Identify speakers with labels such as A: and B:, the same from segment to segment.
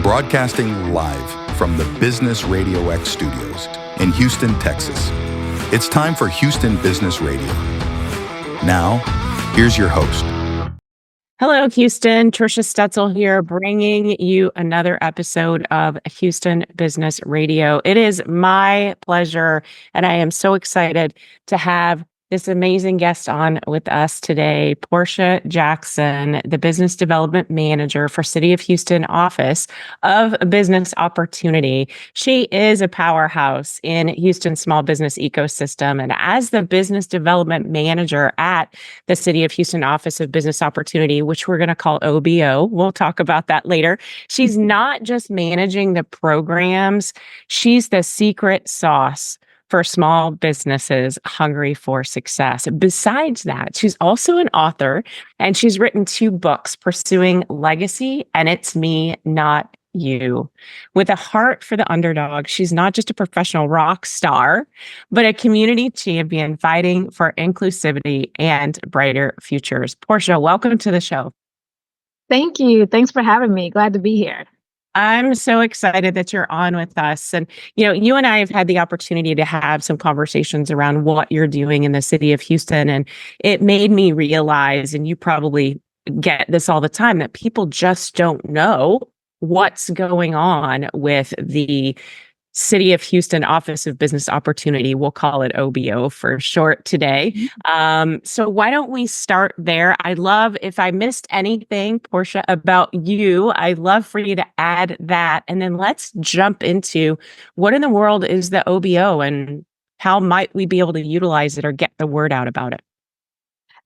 A: Broadcasting live from the Business Radio X studios in Houston, Texas. It's time for Houston Business Radio. Now, here's your host.
B: Hello, Houston. Trisha Stetzel here, bringing you another episode of Houston Business Radio. It is my pleasure, and I am so excited to have this amazing guest on with us today, Porscha Jackson, the Business Development Manager for City of Houston Office of Business Opportunity. She is a powerhouse in Houston's small business ecosystem. And as the Business Development Manager at the City of Houston Office of Business Opportunity, which we're going to call OBO, we'll talk about that later. She's not just managing the programs, she's the secret sauce for small businesses hungry for success. Besides that, she's also an author, and she's written 2 books, Pursuing Legacy and It's Me, Not You. With a heart for the underdog, she's not just a professional rock star, but a community champion fighting for inclusivity and brighter futures. Porscha, welcome to the show.
C: Thank you. Thanks for having me. Glad to be here.
B: I'm so excited that you're on with us. And, you and I have had the opportunity to have some conversations around what you're doing in the city of Houston. And it made me realize, and you probably get this all the time, that people just don't know what's going on with the City of Houston Office of Business Opportunity. We'll call it OBO for short today. So why don't we start there? I'd love, if I missed anything, Porscha, about you, I'd love for you to add that. And then let's jump into what in the world is the OBO and how might we be able to utilize it or get the word out about it?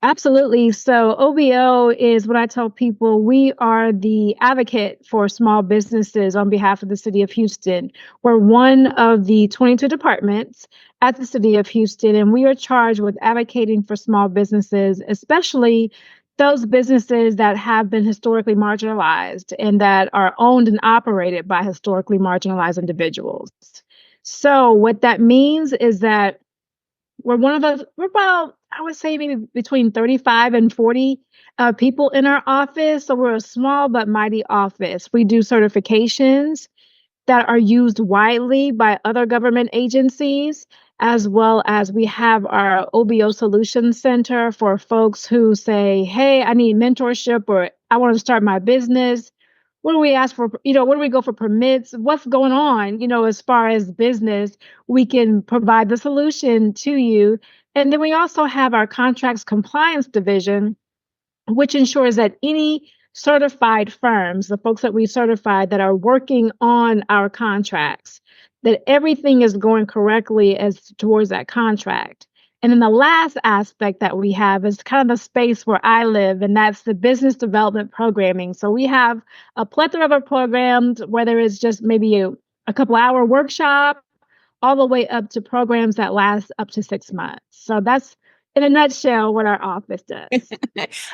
C: Absolutely. So OBO is what I tell people. We are the advocate for small businesses on behalf of the city of Houston. We're one of the 22 departments at the city of Houston, and we are charged with advocating for small businesses, especially those businesses that have been historically marginalized and that are owned and operated by historically marginalized individuals. So what that means is that we're about, I would say, maybe between 35 and 40 people in our office. So we're a small but mighty office. We do certifications that are used widely by other government agencies, as well as we have our OBO Solutions Center for folks who say, hey, I need mentorship or I want to start my business. What do we ask for? Where do we go for permits? What's going on? As far as business, we can provide the solution to you. And then we also have our contracts compliance division, which ensures that any certified firms, the folks that we certified that are working on our contracts, that everything is going correctly as towards that contract. And then the last aspect that we have is kind of the space where I live, and that's the business development programming. So we have a plethora of programs, whether it's just maybe a couple hour workshop, all the way up to programs that last up to 6 months. So that's in a nutshell what our office does.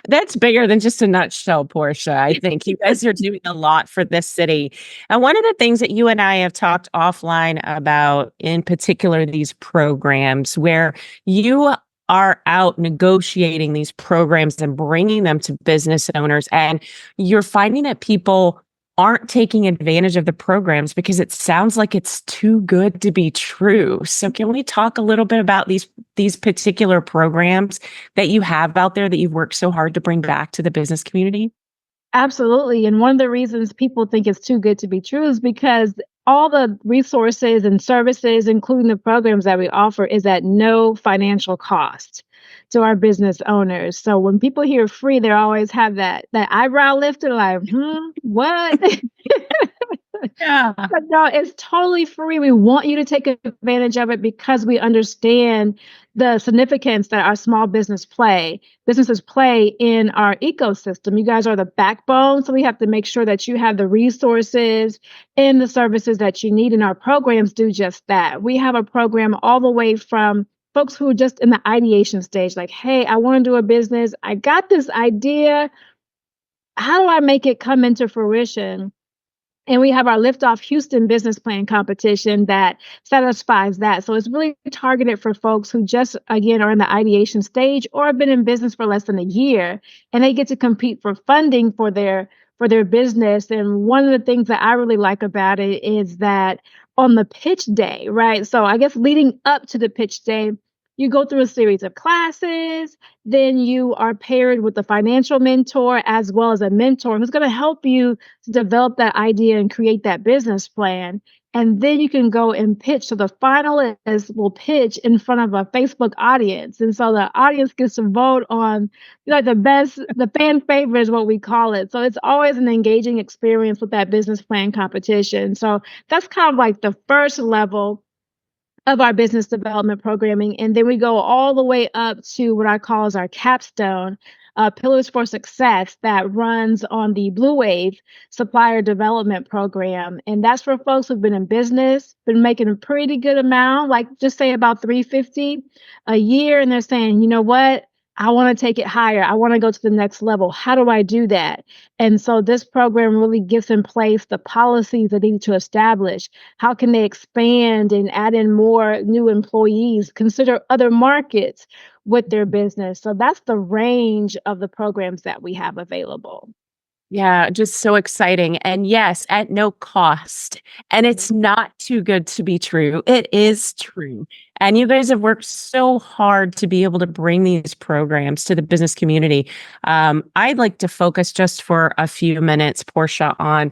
B: That's bigger than just a nutshell, Porscha. I think you guys are doing a lot for this city. And one of the things that you and I have talked offline about, in particular, these programs where you are out negotiating these programs and bringing them to business owners, and you're finding that people aren't taking advantage of the programs because it sounds like it's too good to be true. So can we talk a little bit about these particular programs that you have out there that you've worked so hard to bring back to the business community?
C: Absolutely. And one of the reasons people think it's too good to be true is because all the resources and services, including the programs that we offer, is at no financial cost to our business owners. So when people hear free, they always have that eyebrow lifted, like, what?
B: Yeah.
C: But no, it's totally free. We want you to take advantage of it because we understand the significance that our small businesses play in our ecosystem. You guys are the backbone, so we have to make sure that you have the resources and the services that you need, and our programs do just that. We have a program all the way from folks who are just in the ideation stage, like, hey, I want to do a business. I got this idea. How do I make it come into fruition? And we have our Liftoff Houston business plan competition that satisfies that. So it's really targeted for folks who just, again, are in the ideation stage or have been in business for less than a year, and they get to compete for funding for their for their business. And one of the things that I really like about it is that on the pitch day, right? So I guess leading up to the pitch day, you go through a series of classes, then you are paired with a financial mentor as well as a mentor who's going to help you to develop that idea and create that business plan. And then you can go and pitch. So the finalists will pitch in front of a Facebook audience. And so the audience gets to vote on the best, the fan favorite is what we call it. So it's always an engaging experience with that business plan competition. So that's kind of like the first level of our business development programming. And then we go all the way up to what I call as our capstone, Pillars for Success, that runs on the Blue Wave Supplier Development Program. And that's for folks who've been in business, been making a pretty good amount, like just say about 350 a year. And they're saying, you know what? I want to take it higher. I want to go to the next level. How do I do that? And so this program really gets in place the policies that need to establish. How can they expand and add in more new employees, consider other markets with their business? So that's the range of the programs that we have available.
B: Yeah, just so exciting. And yes, at no cost. And it's not too good to be true. It is true. And you guys have worked so hard to be able to bring these programs to the business community. I'd like to focus just for a few minutes, Porscha, on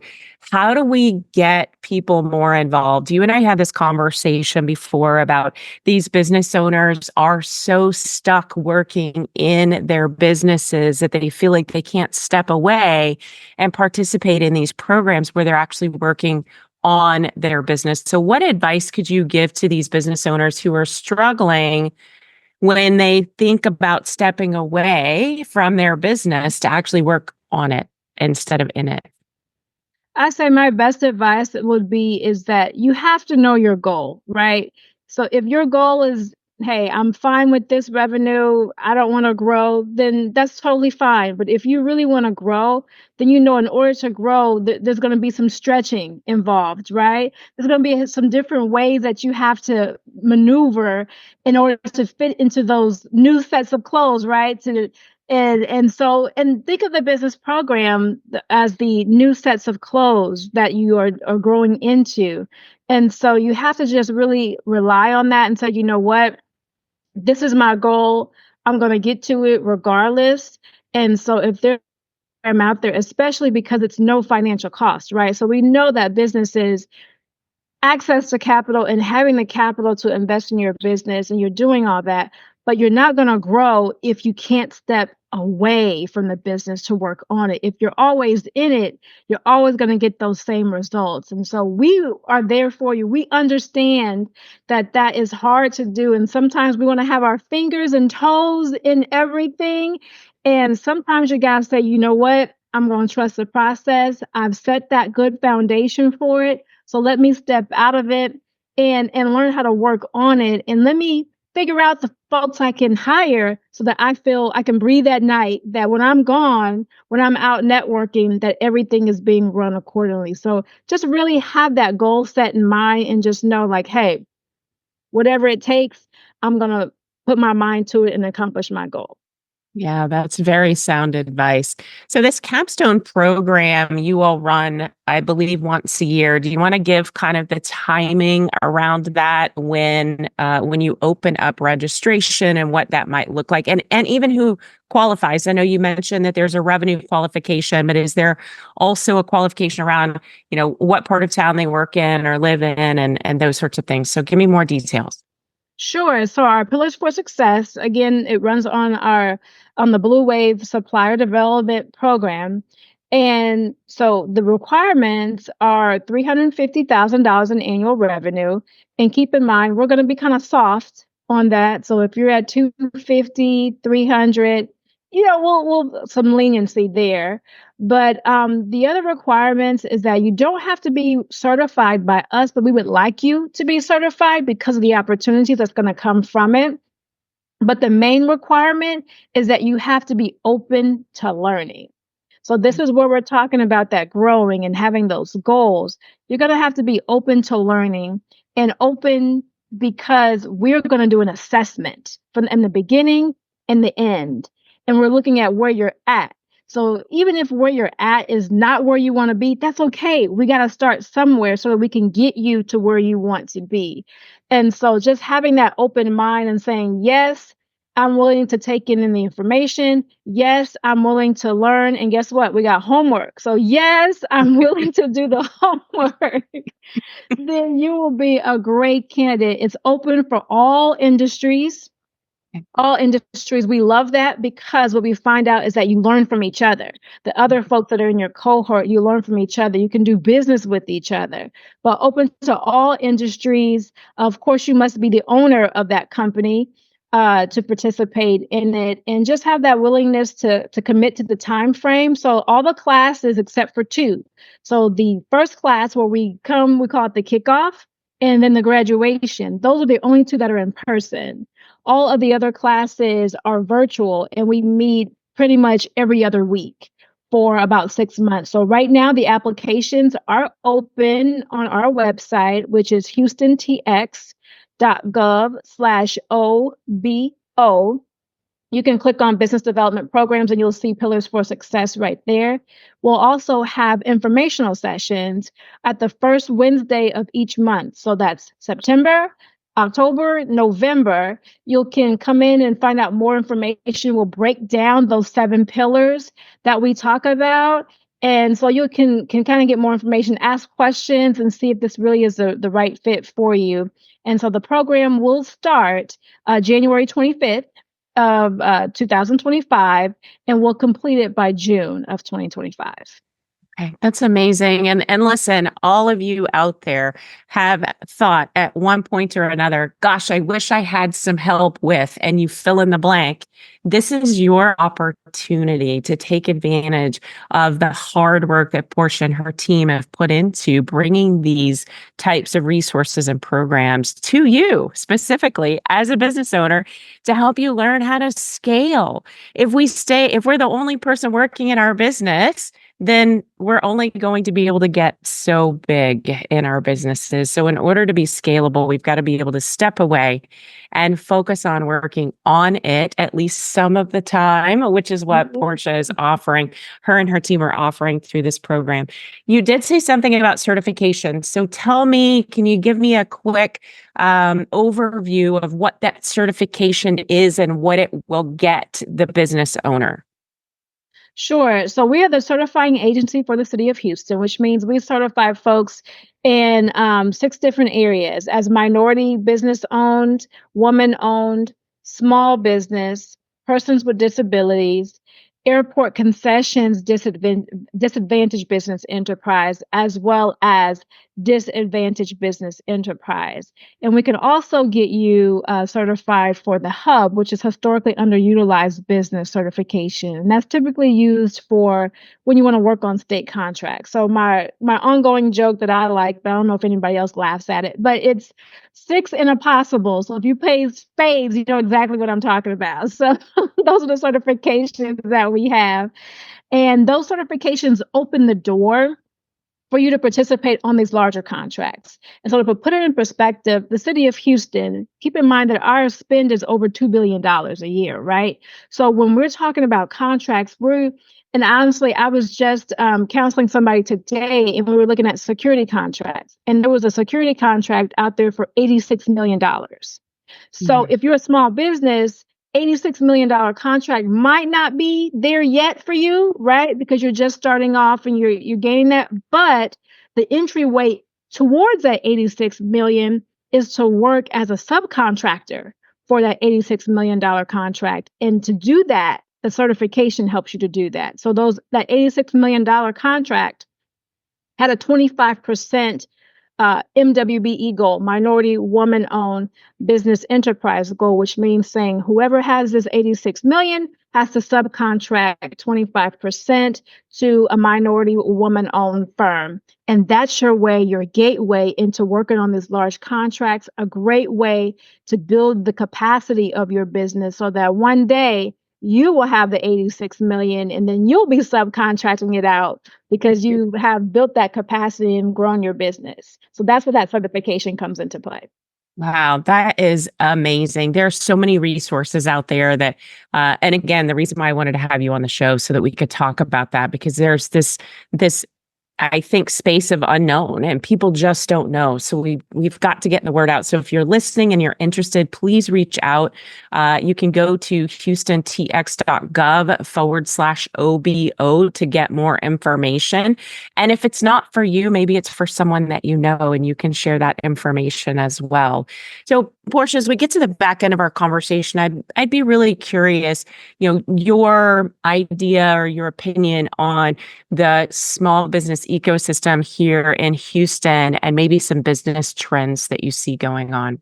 B: how do we get people more involved? You and I had this conversation before about these business owners are so stuck working in their businesses that they feel like they can't step away and participate in these programs where they're actually working on their business. So what advice could you give to these business owners who are struggling when they think about stepping away from their business to actually work on it instead of in it?
C: I say my best advice would be is that you have to know your goal, right? So if your goal is, hey, I'm fine with this revenue, I don't want to grow, then that's totally fine. But if you really want to grow, then you know in order to grow, there's going to be some stretching involved, right? There's going to be some different ways that you have to maneuver in order to fit into those new sets of clothes, right? And think of the business program as the new sets of clothes that you are growing into. And so you have to just really rely on that and say, you know what, this is my goal. I'm going to get to it regardless. And so if I'm out there, especially because it's no financial cost, right? So we know that businesses access to capital and having the capital to invest in your business and you're doing all that, but you're not going to grow if you can't step away from the business to work on it. If you're always in it, you're always going to get those same results. And so we are there for you. We understand that that is hard to do. And sometimes we want to have our fingers and toes in everything. And sometimes you got to say, you know what? I'm going to trust the process. I've set that good foundation for it. So let me step out of it and learn how to work on it. And let me figure out the folks I can hire so that I feel I can breathe at night, that when I'm gone, when I'm out networking, that everything is being run accordingly. So just really have that goal set in mind and just know like, hey, whatever it takes, I'm going to put my mind to it and accomplish my goal.
B: Yeah, that's very sound advice. So this capstone program you all run, I believe, once a year. Do you want to give kind of the timing around that when you open up registration and what that might look like, and even who qualifies? I know you mentioned that there's a revenue qualification, but is there also a qualification around, what part of town they work in or live in and those sorts of things? So give me more details.
C: Sure. So our Pillars for Success, again, it runs on the Blue Wave Supplier Development Program. And so the requirements are $350,000 in annual revenue. And keep in mind, we're going to be kind of soft on that. So if you're at 250, 300, we'll some leniency there. But the other requirements is that you don't have to be certified by us, but we would like you to be certified because of the opportunities that's going to come from it. But the main requirement is that you have to be open to learning. So this is where we're talking about that growing and having those goals. You're going to have to be open to learning and open because we're going to do an assessment from in the beginning and the end. And we're looking at where you're at. So even if where you're at is not where you want to be, that's okay. We got to start somewhere so that we can get you to where you want to be. And so just having that open mind and saying, yes, I'm willing to take in the information. Yes, I'm willing to learn. And guess what? We got homework. So, yes, I'm willing to do the homework. Then you will be a great candidate. It's open for all industries. All industries. We love that because what we find out is that you learn from each other. The other folks that are in your cohort, you learn from each other. You can do business with each other. But open to all industries. Of course, you must be the owner of that company to participate in it, and just have that willingness to commit to the time frame. So all the classes except for two. So the first class where we come, we call it the kickoff, and then the graduation. Those are the only two that are in person. All of the other classes are virtual, and we meet pretty much every other week for about 6 months. So right now, the applications are open on our website, which is houstontx.gov/OBO. You can click on business development programs and you'll see Pillars for Success right there. We'll also have informational sessions at the first Wednesday of each month. So that's September, October, November. You can come in and find out more information. We'll break down those 7 pillars that we talk about. And so you can kind of get more information, ask questions, and see if this really is the right fit for you. And so the program will start January 25th. Of 2025, and we'll complete it by June of 2025.
B: Okay, that's amazing. And listen, all of you out there have thought at one point or another, gosh, I wish I had some help with, and you fill in the blank. This is your opportunity to take advantage of the hard work that Porscha and her team have put into bringing these types of resources and programs to you specifically as a business owner to help you learn how to scale. If we're the only person working in our business, then we're only going to be able to get so big in our businesses. So in order to be scalable, we've got to be able to step away and focus on working on it at least some of the time, which is what Porscha is offering. Her and her team are offering through this program. You did say something about certification. So tell me, can you give me a quick overview of what that certification is and what it will get the business owner?
C: Sure. So we are the certifying agency for the city of Houston, which means we certify folks in 6 different areas as minority business owned, woman owned, small business, persons with disabilities, airport concessions, disadvantaged business enterprise, as well as disadvantaged business enterprise. And we can also get you certified for the hub, which is historically underutilized business certification. And that's typically used for when you want to work on state contracts. So my ongoing joke that I like, but I don't know if anybody else laughs at it, but it's 6 in a possible. So if you play spades, you know exactly what I'm talking about. So those are the certifications that we have. And those certifications open the door for you to participate on these larger contracts. And so to put it in perspective, the city of Houston, keep in mind that our spend is over $2 billion a year, right? So when we're talking about contracts, and honestly, I was just counseling somebody today, and we were looking at security contracts. And there was a security contract out there for $86 million. So if you're a small business, $86 million contract might not be there yet for you, right? Because you're just starting off and you're gaining that. But the entryway towards that 86 million is to work as a subcontractor for that $86 million contract. And to do that, the certification helps you to do that. So that $86 million contract had a 25% MWBE goal, minority woman-owned business enterprise goal, which means saying whoever has this 86 million has to subcontract 25% to a minority woman-owned firm. And that's your gateway into working on these large contracts, a great way to build the capacity of your business so that one day you will have the 86 million and then you'll be subcontracting it out because you have built that capacity and grown your business. So that's where that certification comes into play.
B: Wow, that is amazing. There are so many resources out there that, and again, the reason why I wanted to have you on the show so that we could talk about that because there's this I think space of unknown and people just don't know. So we've got to get the word out. So if you're listening and you're interested, please reach out. You can go to houstontx.gov/OBO to get more information. And if it's not for you, maybe it's for someone that you know and you can share that information as well. So Portia, as we get to the back end of our conversation, I'd be really curious, your idea or your opinion on the small business ecosystem here in Houston and maybe some business trends that you see going on.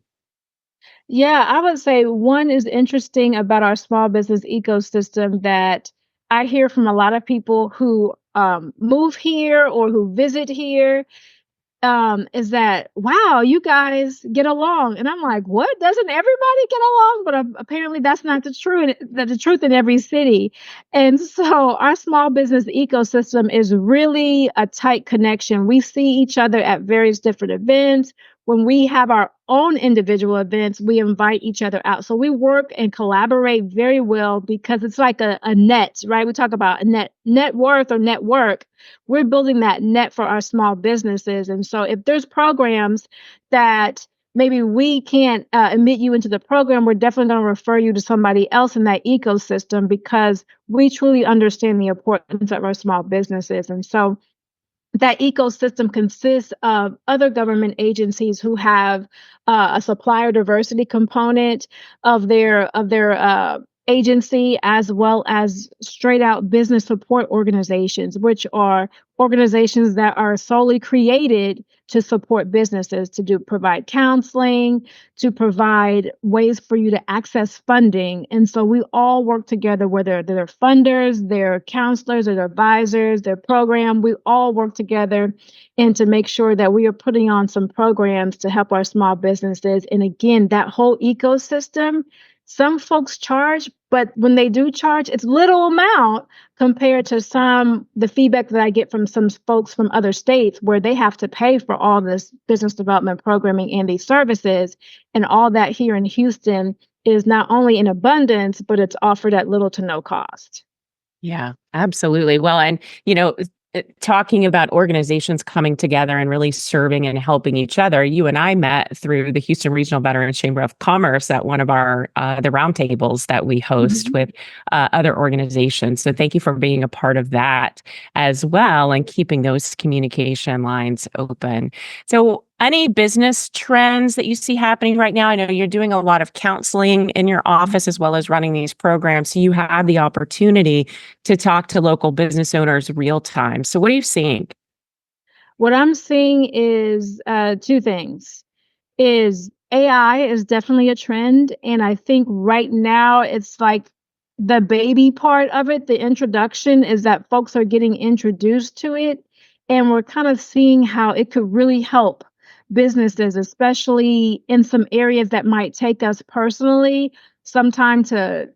C: Yeah, I would say one is interesting about our small business ecosystem that I hear from a lot of people who move here or who visit here is that, wow, you guys get along. And I'm like, what? Doesn't everybody get along? But apparently that's not the truth in every city. And so our small business ecosystem is really a tight connection. We see each other at various different events. When we have our own individual events, we invite each other out. So we work and collaborate very well because it's like a net, right? We talk about a net worth or network. We're building that net for our small businesses. And so if there's programs that maybe we can't admit you into the program, we're definitely going to refer you to somebody else in that ecosystem because we truly understand the importance of our small businesses. And so that ecosystem consists of other government agencies who have a supplier diversity component of their agency, as well as straight out business support organizations, which are organizations that are solely created to support businesses, to provide counseling, to provide ways for you to access funding. And so we all work together, whether they're funders, they're counselors, or they're advisors, their program, we all work together and to make sure that we are putting on some programs to help our small businesses. And again, that whole ecosystem, some folks charge, but when they do charge, it's little amount compared to the feedback that I get from some folks from other states where they have to pay for all this business development programming and these services. And all that here in Houston is not only in abundance, but it's offered at little to no cost.
B: Yeah, absolutely. Well, and talking about organizations coming together and really serving and helping each other, you and I met through the Houston Regional Veterans Chamber of Commerce at one of our the roundtables that we host
C: Mhm.
B: with other organizations. So thank you for being a part of that as well and keeping those communication lines open. So any business trends that you see happening right now? I know you're doing a lot of counseling in your office as well as running these programs. So you have the opportunity to talk to local business owners real time. So what are you seeing?
C: What I'm seeing is two things. Is AI is definitely a trend, and I think right now it's like the baby part of it, the introduction is that folks are getting introduced to it, and we're kind of seeing how it could really help businesses, especially in some areas that might take us personally some time to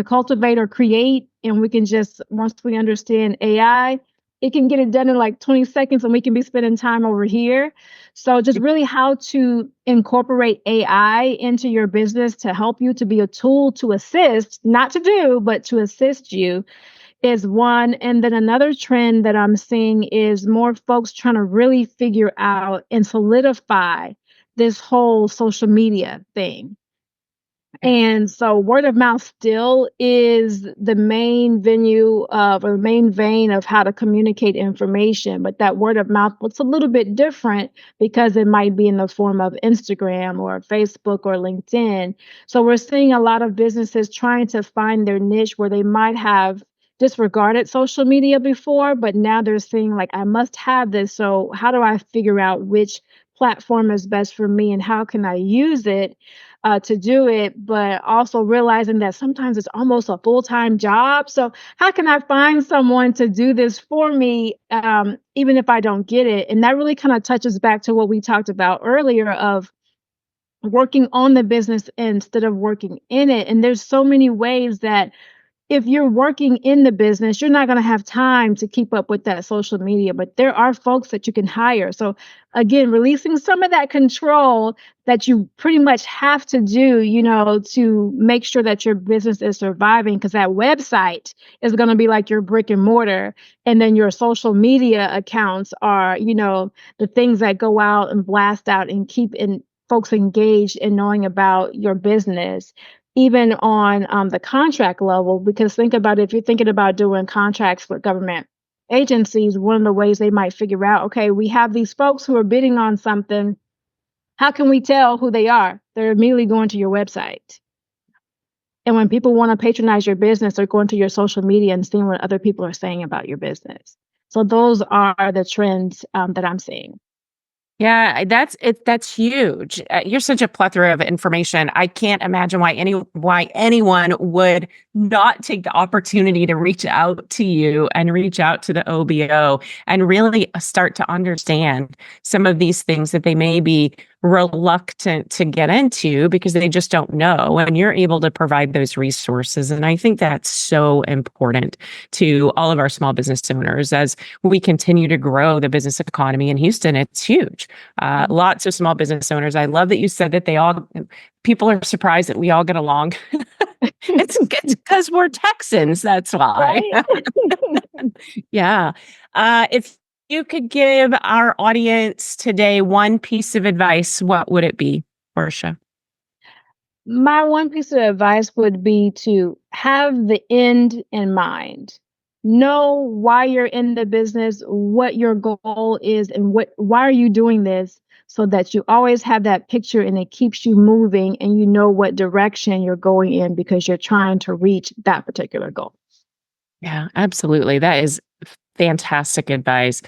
C: cultivate or create, and we can just once we understand AI, it can get it done in like 20 seconds and we can be spending time over here. So just really how to incorporate AI into your business to help you to be a tool to assist, not to do, but to assist you is one. And then another trend that I'm seeing is more folks trying to really figure out and solidify this whole social media thing. And so word of mouth still is the main venue of or the main vein of how to communicate information. But that word of mouth looks a little bit different because it might be in the form of Instagram or Facebook or LinkedIn. So we're seeing a lot of businesses trying to find their niche where they might have disregarded social media before, but now they're seeing like, I must have this. So how do I figure out which platform is best for me and how can I use it? To do it, but also realizing that sometimes it's almost a full-time job. So how can I find someone to do this for me, even if I don't get it? And that really kind of touches back to what we talked about earlier of working on the business instead of working in it. And there's so many ways that if you're working in the business, you're not going to have time to keep up with that social media, but there are folks that you can hire. So again, releasing some of that control that you pretty much have to do, to make sure that your business is surviving, because that website is going to be like your brick and mortar. And then your social media accounts are, the things that go out and blast out and keep folks engaged in knowing about your business, even on the contract level. Because think about it, if you're thinking about doing contracts with government agencies, one of the ways they might figure out, okay, we have these folks who are bidding on something. How can we tell who they are? They're immediately going to your website. And when people want to patronize your business, they're going to your social media and seeing what other people are saying about your business. So those are the trends that I'm seeing.
B: Yeah, that's huge. You're such a plethora of information. I can't imagine why anyone would not take the opportunity to reach out to you and reach out to the OBO and really start to understand some of these things that they may be reluctant to get into because they just don't know. And you're able to provide those resources. And I think that's so important to all of our small business owners as we continue to grow the business economy in Houston. It's huge. Lots of small business owners. I love that you said that people are surprised that we all get along. It's because we're Texans. That's why.
C: Right?
B: Yeah. If you could give our audience today one piece of advice, what would it be, Porscha?
C: My one piece of advice would be to have the end in mind. Know why you're in the business, what your goal is, and why are you doing this, so that you always have that picture and it keeps you moving and you know what direction you're going in because you're trying to reach that particular goal.
B: Yeah, absolutely. That is fantastic advice.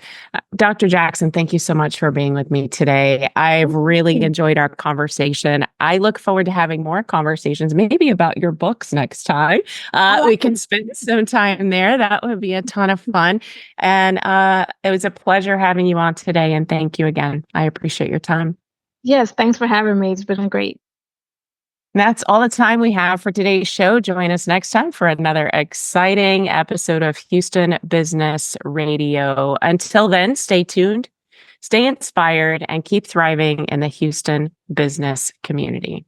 B: Dr. Jackson, thank you so much for being with me today. I've really enjoyed our conversation. I look forward to having more conversations, maybe about your books next time. We can spend some time there. That would be a ton of fun. And it was a pleasure having you on today. And thank you again. I appreciate your time.
C: Yes, thanks for having me. It's been great.
B: That's all the time we have for today's show. Join us next time for another exciting episode of Houston Business Radio. Until then, stay tuned, stay inspired, and keep thriving in the Houston business community.